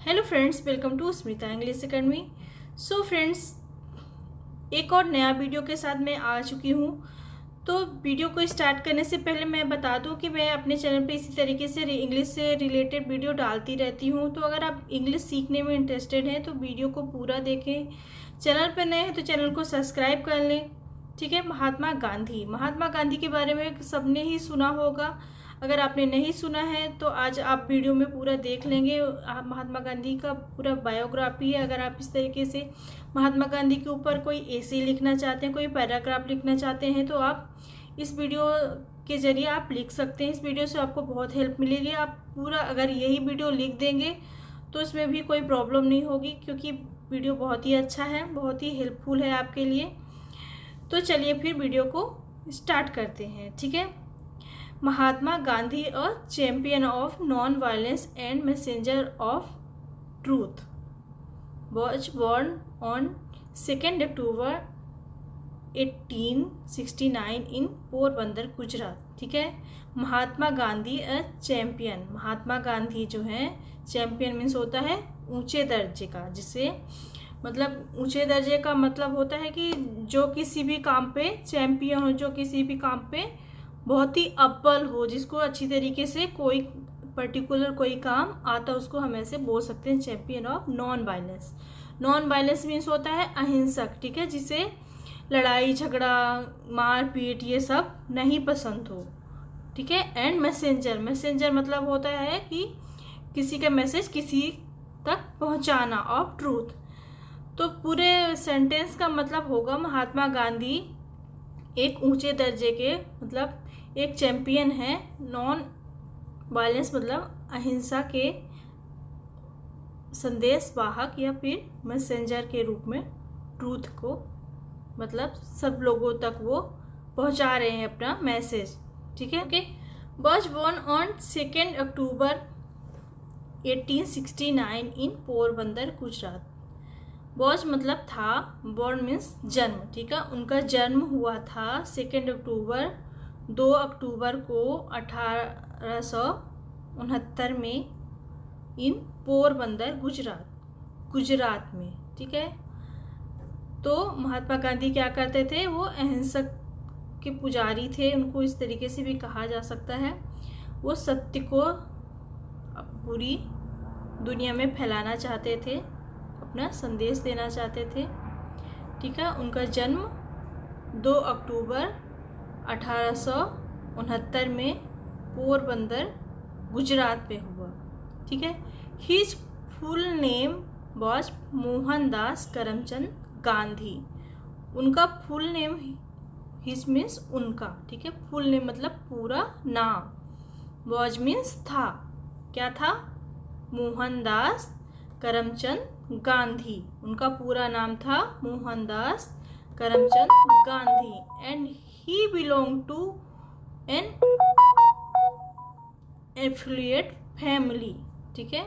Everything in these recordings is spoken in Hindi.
Hello friends, welcome to Smita English Academy. So friends, एक और नया वीडियो के साथ मैं आ चुकी हूँ। तो वीडियो को स्टार्ट करने से पहले मैं बता दूं कि मैं अपने चैनल पे इसी तरीके से इंग्लिश से रिलेटेड वीडियो डालती रहती हूँ। तो अगर आप इंग्लिश सीखने में इंटरेस्टेड हैं तो वीडियो को पूरा देखें। चैनल पर नए हैं तो चैनल को सब्सक्राइब कर लें। ठीक है। महात्मा गांधी के बारे में सबने ही सुना होगा। अगर आपने नहीं सुना है तो आज आप वीडियो में पूरा देख लेंगे। महात्मा गांधी का पूरा बायोग्राफी है। अगर आप इस तरीके से महात्मा गांधी के ऊपर कोई एसे लिखना चाहते हैं, कोई पैराग्राफ लिखना चाहते हैं तो आप इस वीडियो के जरिए आप लिख सकते हैं। इस वीडियो से आपको बहुत हेल्प मिलेगी। आप पूरा अगर यही वीडियो लिख देंगे तो इसमें भी कोई प्रॉब्लम नहीं होगी, क्योंकि वीडियो बहुत ही अच्छा है, बहुत ही हेल्पफुल है आपके लिए। तो चलिए फिर वीडियो को स्टार्ट करते हैं। ठीक है। Mahatma Gandhi a champion of non violence and messenger of truth was born on 2nd October 1869 in Porbandar, Gujarat. ठीक है। महात्मा गांधी अ चैंपियन, महात्मा गांधी जो है, चैंपियन मीन्स होता है ऊंचे दर्जे का, जिसे मतलब ऊंचे दर्जे का मतलब होता है कि जो किसी भी काम पे चैंपियन हो, जो किसी भी काम पे बहुत ही अव्वल हो, जिसको अच्छी तरीके से कोई पर्टिकुलर कोई काम आता, उसको हम ऐसे बोल सकते हैं champion of non violence. Non violence means होता है अहिंसक। ठीक है। जिसे लड़ाई झगड़ा मारपीट ये सब नहीं पसंद हो। ठीक है। एंड मैसेंजर, मैसेंजर मतलब होता है कि किसी का मैसेज किसी तक पहुंचाना, ऑफ ट्रूथ। तो पूरे सेंटेंस का मतलब होगा महात्मा गांधी एक ऊंचे दर्जे के मतलब एक चैंपियन है। नॉन वायलेंस मतलब अहिंसा के संदेश वाहक या फिर मैसेंजर के रूप में ट्रूथ को मतलब सब लोगों तक वो पहुंचा रहे हैं अपना मैसेज। ठीक है। Okay. was born on 2nd October 1869 in Porbandar, Gujarat. was मतलब था, born मीन्स जन्म। ठीक है। उनका जन्म हुआ था 2 अक्टूबर 2 अक्टूबर को 1869 में इन पोरबंदर, गुजरात में। ठीक है। तो महात्मा गांधी क्या करते थे? वो अहिंसक के पुजारी थे, उनको इस तरीके से भी कहा जा सकता है। वो सत्य को पूरी दुनिया में फैलाना चाहते थे, अपना संदेश देना चाहते थे। ठीक है। उनका जन्म 2 अक्टूबर 1869 में पोरबंदर, गुजरात में हुआ। ठीक है। His full name was Mohandas Karamchand Gandhi. उनका फुल नेम, हिज मीन्स उनका। ठीक है। फुल नेम मतलब पूरा नाम, वॉज मीन्स था, क्या था? मोहनदास करमचंद गांधी। उनका पूरा नाम था Mohandas Karamchand Gandhi. And he belong to an affluent family. ठीक है।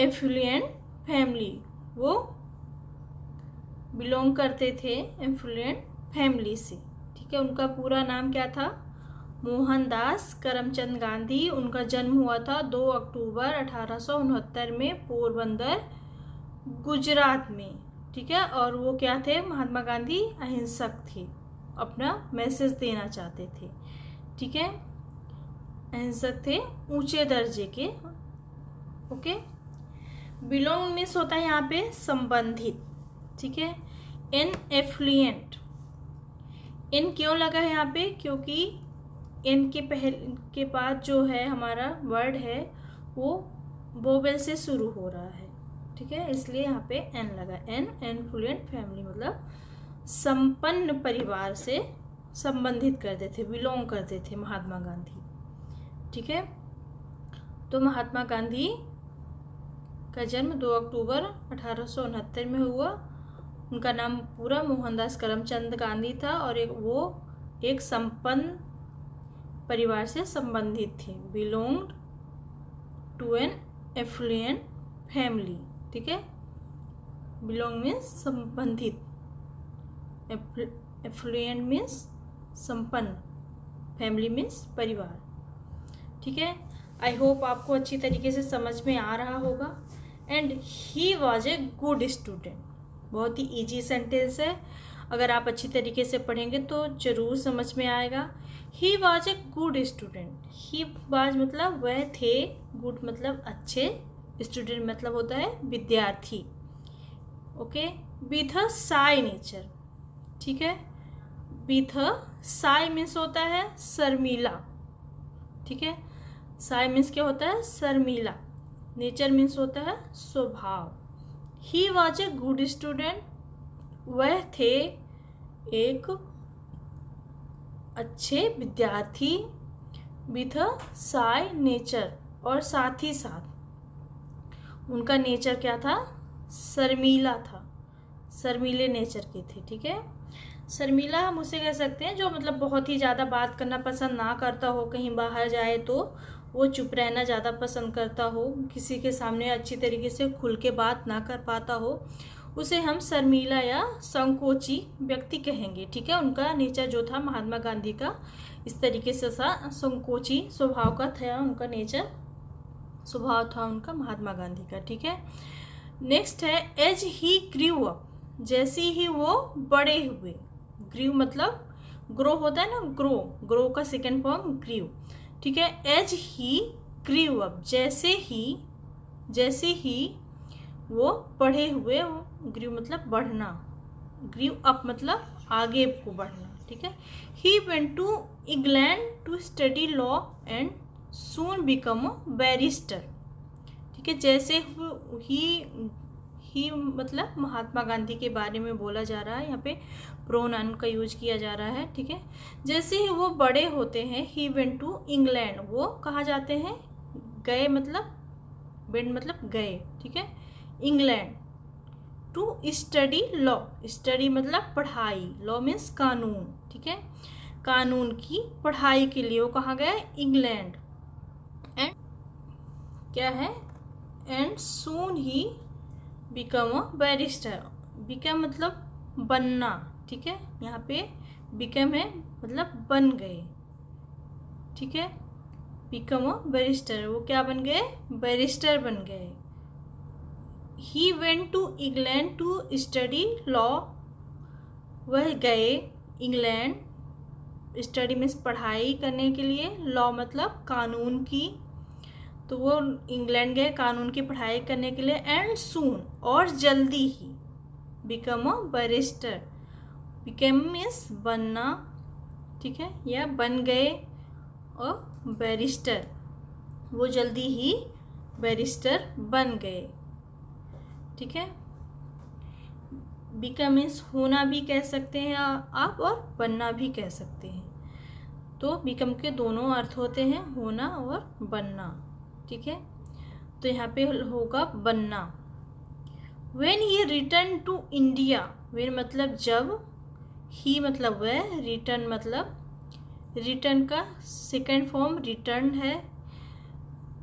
एफ्लुएंट फैमिली, वो बिलोंग करते थे एफ्लुएंट फैमिली से। ठीक है। उनका पूरा नाम क्या था? मोहनदास करमचंद गांधी। उनका जन्म हुआ था 2 अक्टूबर 1869 में पोरबंदर, गुजरात में। ठीक है। और वो क्या थे? महात्मा गांधी अहिंसक थे, अपना मैसेज देना चाहते थे। ठीक है। अहिंसक थे, ऊंचे दर्जे के। ओके। बिलोंग मीन्स होता है यहाँ पे संबंधित। ठीक है। एन एफ्लुएंट, एन क्यों लगा है यहाँ पे? क्योंकि एन के बाद जो है हमारा वर्ड है वो वोवेल से शुरू हो रहा है। ठीक है। इसलिए यहाँ पे एन लगा। एन एफ्लुएंट फैमिली मतलब संपन्न परिवार से संबंधित करते थे, बिलोंग करते थे महात्मा गांधी। ठीक है। तो महात्मा गांधी का जन्म 2 अक्टूबर 1869 में हुआ। उनका नाम पूरा मोहनदास करमचंद गांधी था और वो एक संपन्न परिवार से संबंधित थे। Belonged to an affluent family. ठीक है। बिलोंग मीन्स संबंधित, एफ्लुएंट मीन्स संपन्न, फैमिली मीन्स परिवार। ठीक है। आई होप आपको अच्छी तरीके से समझ में आ रहा होगा। And he was a good student, बहुत ही ईजी सेंटेंस है, अगर आप अच्छी तरीके से पढ़ेंगे तो ज़रूर समझ में आएगा। He was a good student, he was मतलब वह थे, गुड मतलब अच्छे, स्टूडेंट मतलब होता है विद्यार्थी। Okay, with a shy nature, ठीक है। विथ अ शाय मीन्स होता है शर्मीला, ठीक है। शाय मीन्स क्या होता है, शर्मीला। नेचर मीन्स होता है स्वभाव। He was a good student, वह थे एक अच्छे विद्यार्थी। विथ अ शाय नेचर, और साथ ही साथ उनका नेचर क्या था, शर्मीला था, शर्मीले नेचर के थे, ठीक है। शर्मीला हम उसे कह सकते हैं जो मतलब बहुत ही ज़्यादा बात करना पसंद ना करता हो, कहीं बाहर जाए तो वो चुप रहना ज़्यादा पसंद करता हो, किसी के सामने अच्छी तरीके से खुल के बात ना कर पाता हो, उसे हम शर्मीला या संकोची व्यक्ति कहेंगे, ठीक है। उनका नेचर जो था महात्मा गांधी का इस तरीके से संकोची स्वभाव का था, उनका नेचर स्वभाव था उनका महात्मा गांधी का, ठीक है। नेक्स्ट है एज ही ग्रीव अप, जैसे ही वो बड़े हुए। ग्रीव मतलब ग्रो होता है ना, ग्रो का सेकेंड फॉर्म ग्रीव, ठीक है। एज ही ग्रीव अप, जैसे ही वो बढ़े हुए, ग्रीव मतलब बढ़ना, ग्रीव अप मतलब आगे को बढ़ना, ठीक है। He went to England to study law and soon become a barrister, ठीक है। जैसे ही मतलब महात्मा गांधी के बारे में बोला जा रहा है, यहाँ पे प्रोनाउन का यूज किया जा रहा है, ठीक है। जैसे ही वो बड़े होते हैं, ही वेंट टू इंग्लैंड, वो कहाँ जाते हैं, गए मतलब, वेंट मतलब गए, ठीक है, England. To study law, study मतलब पढ़ाई, लॉ मीन्स कानून, ठीक है, कानून की पढ़ाई के लिए वो कहाँ गए, इंग्लैंड। एंड क्या है, and soon he become a barrister, become मतलब बनना, ठीक है। यहाँ पे बिकम है मतलब बन गए, ठीक है। बिकम अ बैरिस्टर, वो क्या बन गए, बैरिस्टर बन गए। He went to England to study law, वह गए इंग्लैंड, स्टडी मीन्स पढ़ाई करने के लिए, लॉ मतलब कानून की, तो वो इंग्लैंड गए कानून की पढ़ाई करने के लिए। एंड सून, और जल्दी ही, become a barrister, become means बनना, ठीक है, या बन गए, और बैरिस्टर, वो जल्दी ही बैरिस्टर बन गए, ठीक है। बिकम मीन्स होना भी कह सकते हैं आप, और बनना भी कह सकते हैं, तो बिकम के दोनों अर्थ होते हैं, होना और बनना, ठीक है। तो यहाँ पे होगा बनना। When he returned to India, when मतलब जब, ही मतलब वह, रिटर्न मतलब, रिटर्न का सेकेंड फॉर्म रिटर्न है,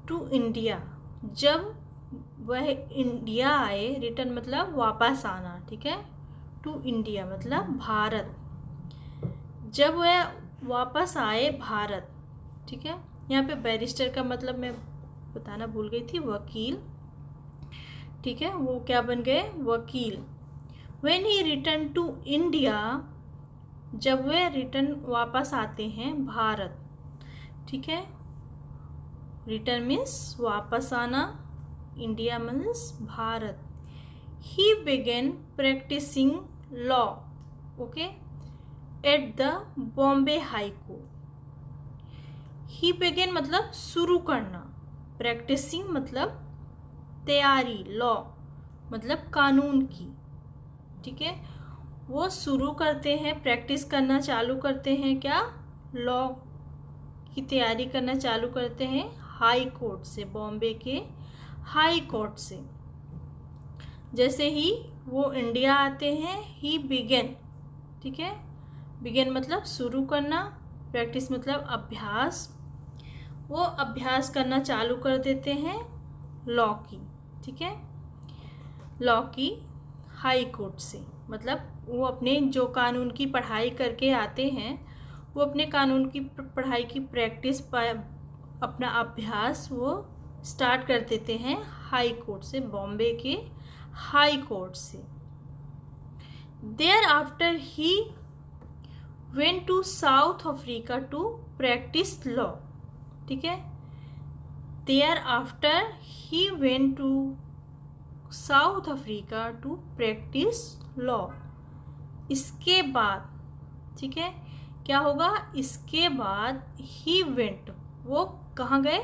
टू इंडिया, जब वह इंडिया आए, रिटर्न मतलब वापस आना, ठीक है, टू इंडिया मतलब भारत, जब वह वापस आए भारत, ठीक है। यहाँ पे बैरिस्टर का मतलब मैं बताना भूल गई थी, वकील, ठीक है, वो क्या बन गए, वकील। When he returned to India, जब वे रिटर्न वापस आते हैं भारत, ठीक है। रिटर्न मीन्स वापस आना, India means Bharat. He began practicing law, okay, at the Bombay High Court. He began मतलब शुरू करना, प्रैक्टिसिंग मतलब तैयारी, लॉ मतलब कानून की, ठीक है। वो शुरू करते हैं, प्रैक्टिस करना चालू करते हैं, क्या, लॉ की तैयारी करना चालू करते हैं हाई कोर्ट से, बॉम्बे के हाई कोर्ट से। जैसे ही वो इंडिया आते हैं, ही बिगेन, ठीक है, बिगेन मतलब शुरू करना, प्रैक्टिस मतलब अभ्यास, वो अभ्यास करना चालू कर देते हैं लॉ की, ठीक है, लॉ की हाई कोर्ट से, मतलब वो अपने जो कानून की पढ़ाई करके आते हैं, वो अपने कानून की पढ़ाई की प्रैक्टिस अपना अभ्यास वो स्टार्ट कर देते हैं हाई कोर्ट से, बॉम्बे के हाई कोर्ट से। Thereafter he went to South Africa to practise law. ठीक है, thereafter he went to South Africa to practise law. इसके बाद, ठीक है, क्या होगा, इसके बाद ही वेंट, वो कहाँ गए,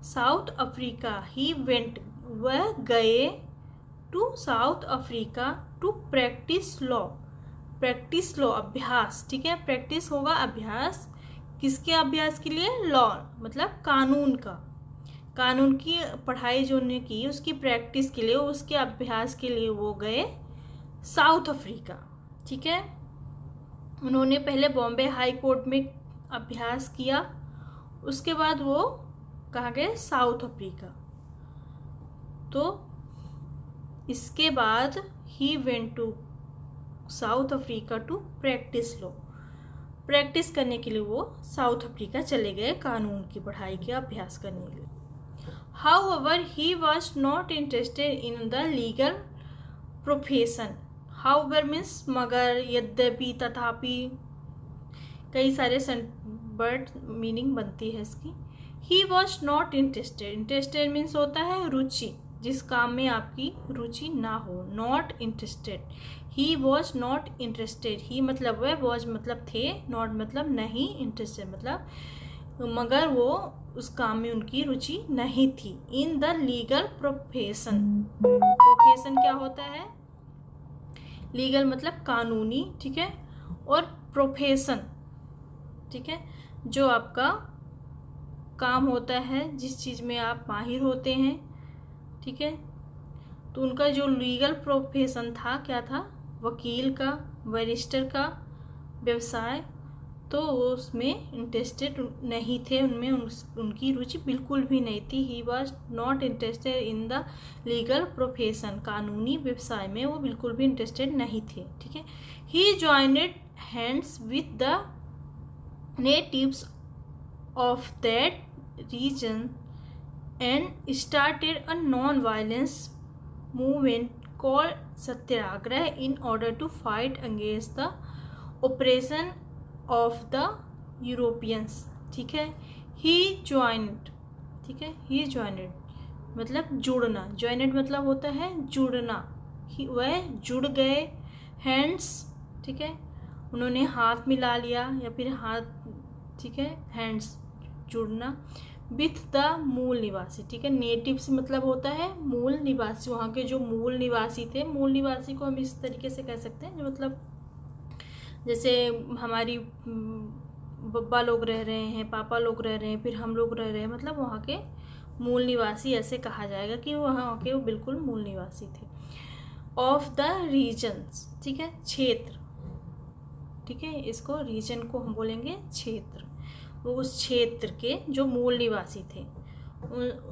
साउथ अफ्रीका। ही वेंट, वह गए, to South Africa to practise law. Practise law, अभ्यास, ठीक है, प्रैक्टिस होगा अभ्यास, किसके अभ्यास के लिए, लॉ मतलब कानून का, कानून की पढ़ाई जो उन्होंने की उसकी प्रैक्टिस के लिए, उसके अभ्यास के लिए वो गए साउथ अफ्रीका। ठीक है, उन्होंने पहले बॉम्बे हाई कोर्ट में अभ्यास किया, उसके बाद वो कहाँ गए, साउथ अफ्रीका। तो इसके बाद he went to South Africa to practise law. Practice करने के लिए वो साउथ अफ्रीका चले गए कानून की पढ़ाई के अभ्यास करने के लिए। However, he was not interested in the legal profession. However means मगर, यद्यपि, तथापि, कई सारे वर्ड मीनिंग बनती है इसकी। He was not interested. Interested means होता है रुचि, जिस काम में आपकी रुचि ना हो। Not interested. He was not interested. He मतलब वह, was मतलब थे, not मतलब नहीं, interested मतलब मगर वो उस काम में उनकी रुचि नहीं थी। In the legal profession, profession क्या होता है, लीगल मतलब कानूनी, ठीक है, और प्रोफेशन, ठीक है, जो आपका काम होता है, जिस चीज़ में आप माहिर होते हैं। ठीक है, तो उनका जो लीगल प्रोफेशन था, क्या था, वकील का, बैरिस्टर का व्यवसाय, तो वो उसमें इंटरेस्टेड नहीं थे, उनमें उनकी रुचि बिल्कुल भी नहीं थी। He was not interested in the legal profession, कानूनी व्यवसाय में वो बिल्कुल भी इंटरेस्टेड नहीं थे। ठीक है, he joined hands with the natives of that region and started a non violence movement called Satyagraha in order to fight against the operation of the Europeans. ठीक है, ही ज्वाइंट, ठीक है, ही ज्वाइनेड मतलब जुड़ना, ज्वाइनेड मतलब होता है जुड़ना, वह जुड़ गए, हैंड्स, ठीक है, उन्होंने हाथ मिला लिया या फिर हाथ, ठीक है, हैंड्स जुड़ना, विथ द मूल निवासी। ठीक है, नेटिव से मतलब होता है मूल निवासी, वहाँ के जो मूल निवासी थे। मूल निवासी को हम इस तरीके से कह सकते हैं, जो मतलब जैसे हमारी बब्बा लोग रह रहे हैं, पापा लोग रह रहे हैं, फिर हम लोग रह रहे हैं, मतलब वहाँ के मूल निवासी ऐसे कहा जाएगा कि वहाँ के वो बिल्कुल मूल निवासी थे। ऑफ द रीजन्स, ठीक है, क्षेत्र, ठीक है, इसको रीजन को हम बोलेंगे क्षेत्र। वो उस क्षेत्र के जो मूल निवासी थे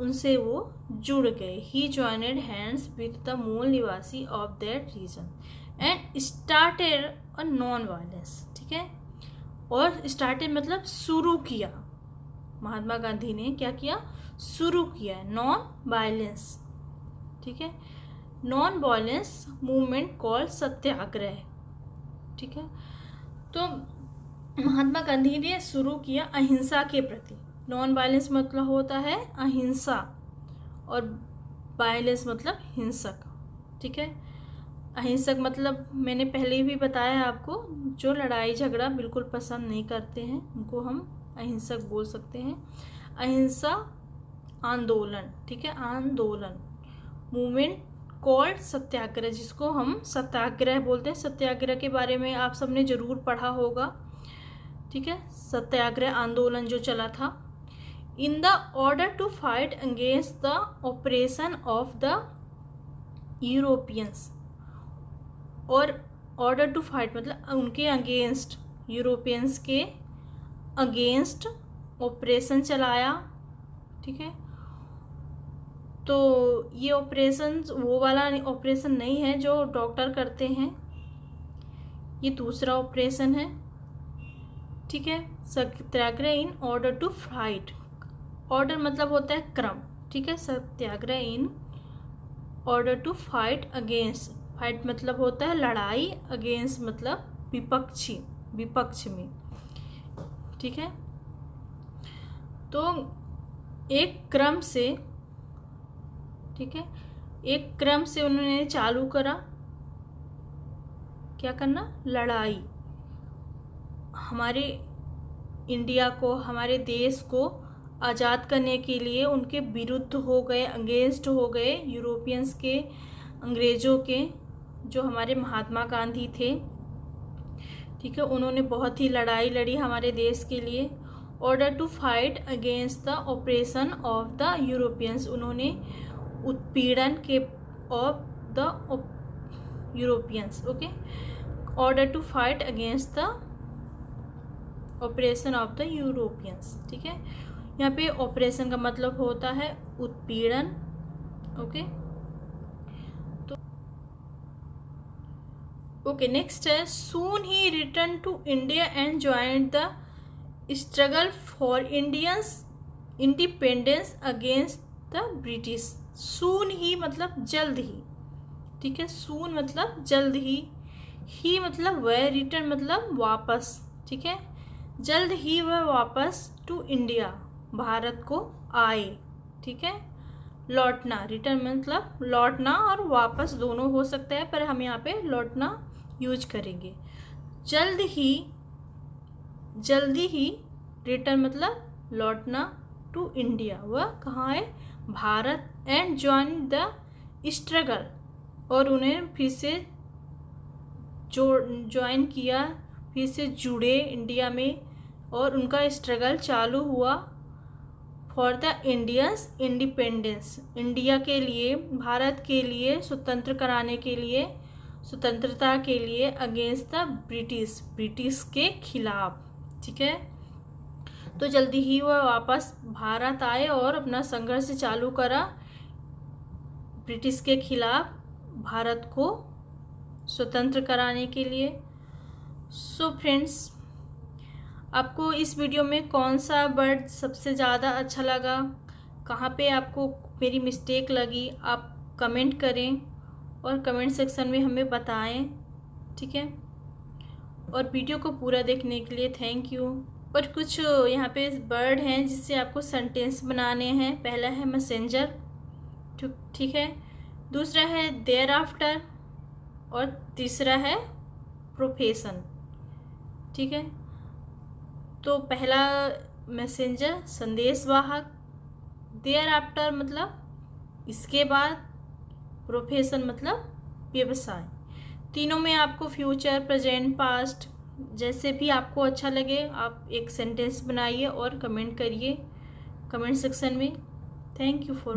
उनसे वो जुड़ गए। He joined hands with the मूल निवासी of that region and started a non violence. ठीक है, और स्टार्टेड मतलब शुरू किया, महात्मा गांधी ने क्या किया, शुरू किया नॉन वायलेंस। ठीक है, नॉन वायलेंस मूवमेंट कॉल्ड सत्याग्रह। ठीक है, तो महात्मा गांधी ने शुरू किया अहिंसा के प्रति। नॉन वायलेंस मतलब होता है अहिंसा और वायलेंस मतलब हिंसक। ठीक है, अहिंसक मतलब मैंने पहले भी बताया आपको, जो लड़ाई झगड़ा बिल्कुल पसंद नहीं करते हैं उनको हम अहिंसक बोल सकते हैं। अहिंसा आंदोलन, ठीक है, आंदोलन मूवमेंट कॉल्ड सत्याग्रह, जिसको हम सत्याग्रह बोलते हैं। सत्याग्रह के बारे में आप सबने जरूर पढ़ा होगा। ठीक है, सत्याग्रह आंदोलन जो चला था, in the order to fight against the operation of the Europeans. और ऑर्डर टू फाइट मतलब उनके अगेंस्ट, यूरोपियंस के अगेंस्ट ऑपरेशन चलाया। ठीक है, तो ये ऑपरेशन वो वाला ऑपरेशन नहीं है जो डॉक्टर करते हैं, ये दूसरा ऑपरेशन है। ठीक है, Satyagraha in order to fight, order मतलब होता है क्रम, ठीक है। Satyagraha in order to fight against, fight मतलब होता है लड़ाई, अगेंस्ट मतलब विपक्ष में, ठीक है। तो एक क्रम से, ठीक है, एक क्रम से उन्होंने चालू करा क्या करना, लड़ाई। हमारे इंडिया को, हमारे देश को आज़ाद करने के लिए उनके विरुद्ध हो गए, अगेंस्ट हो गए यूरोपियंस के, अंग्रेज़ों के, जो हमारे महात्मा गांधी थे, ठीक है। उन्होंने बहुत ही लड़ाई लड़ी हमारे देश के लिए। Order to fight against the operation of the Europeans, उन्होंने उत्पीड़न के of the Europeans, okay. Order to fight against the operation of the Europeans, ठीक है। यहाँ पे ऑपरेशन का मतलब होता है उत्पीड़न, ओके। तो ओके, नेक्स्ट है soon he return to India and join the struggle for Indians independence against the British. Soon he मतलब जल्द ही, ठीक है। सून मतलब जल्द ही मतलब वह, रिटर्न मतलब वापस, ठीक है। जल्द ही वह वापस टू इंडिया, भारत को आए, ठीक है। लौटना, रिटर्न मतलब लौटना और वापस दोनों हो सकता है, पर हम यहाँ पे लौटना यूज करेंगे। जल्दी ही रिटर्न मतलब लौटना टू इंडिया, वह कहाँ है, Bharat. And join the struggle, और उन्हें फिर से ज्वाइन किया, फिर से जुड़े इंडिया में, और उनका स्ट्रगल चालू हुआ for the Indians independence, India के लिए, भारत के लिए स्वतंत्र कराने के लिए, स्वतंत्रता के लिए, अगेंस्ट द ब्रिटिश के खिलाफ, ठीक है। तो जल्दी ही वह वापस भारत आए और अपना संघर्ष चालू करा ब्रिटिश के खिलाफ, भारत को स्वतंत्र कराने के लिए। सो फ्रेंड्स, आपको इस वीडियो में कौन सा वर्ड सबसे ज़्यादा अच्छा लगा, कहाँ पे आपको मेरी मिस्टेक लगी, आप कमेंट करें और कमेंट सेक्शन में हमें बताएं, ठीक है। और वीडियो को पूरा देखने के लिए थैंक यू। और कुछ यहाँ पे वर्ड हैं जिससे आपको सेंटेंस बनाने हैं। पहला है मैसेंजर, ठीक है। दूसरा है देयर आफ्टर, और तीसरा है प्रोफेशन, ठीक है। तो पहला मैसेंजर संदेशवाहक, देयर आफ्टर मतलब इसके बाद, प्रोफेशन मतलब व्यवसाय। तीनों में आपको फ्यूचर, प्रेजेंट, पास्ट जैसे भी आपको अच्छा लगे आप एक सेंटेंस बनाइए और कमेंट करिए कमेंट सेक्शन में। Thank you for